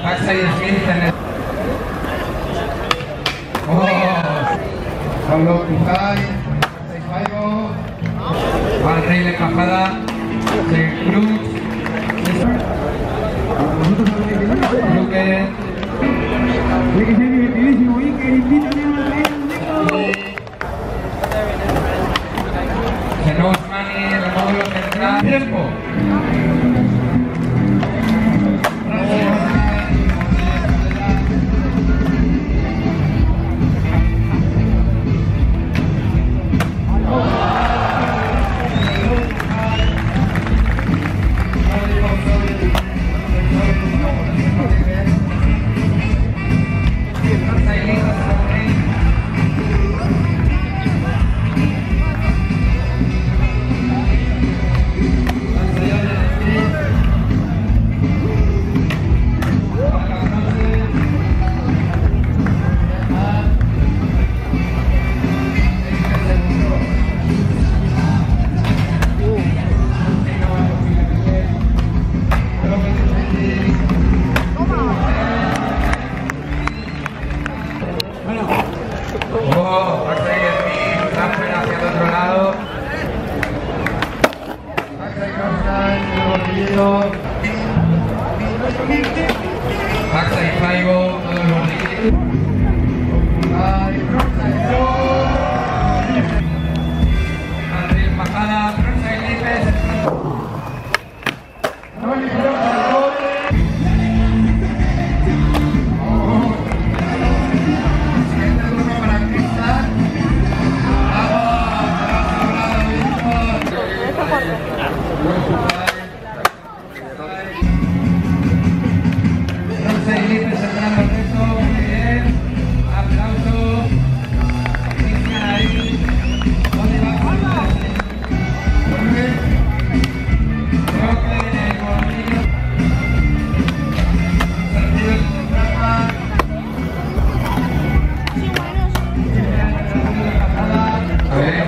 Backside Smith en el... Pablo Pujay, backside 5, Al Rey de Cajada, de Cruz, Luque, Genos Mani, el módulo central, tiempo. Backside 5, todos los líderes. Andrés Bajada, frontside líderes. Siguiente turno para Cristian. Felipe centrando el resto, muy bien, aplauso, Cristian ahí, ¿dónde va? Muy bien, creo que en el bolillo, sentido de trampa, a ver,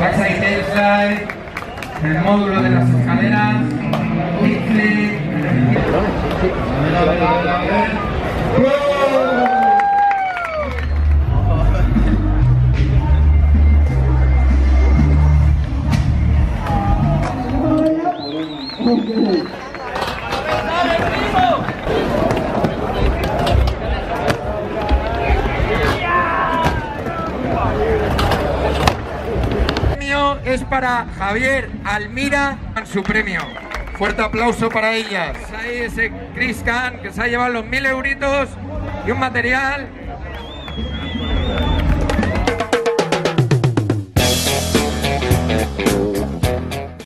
backside tailslide, el módulo de las escaleras, kick flip, es para Javier Almira con su premio. Fuerte aplauso para ellas. Ahí ese Chris Khan que se ha llevado los 1000 euritos y un material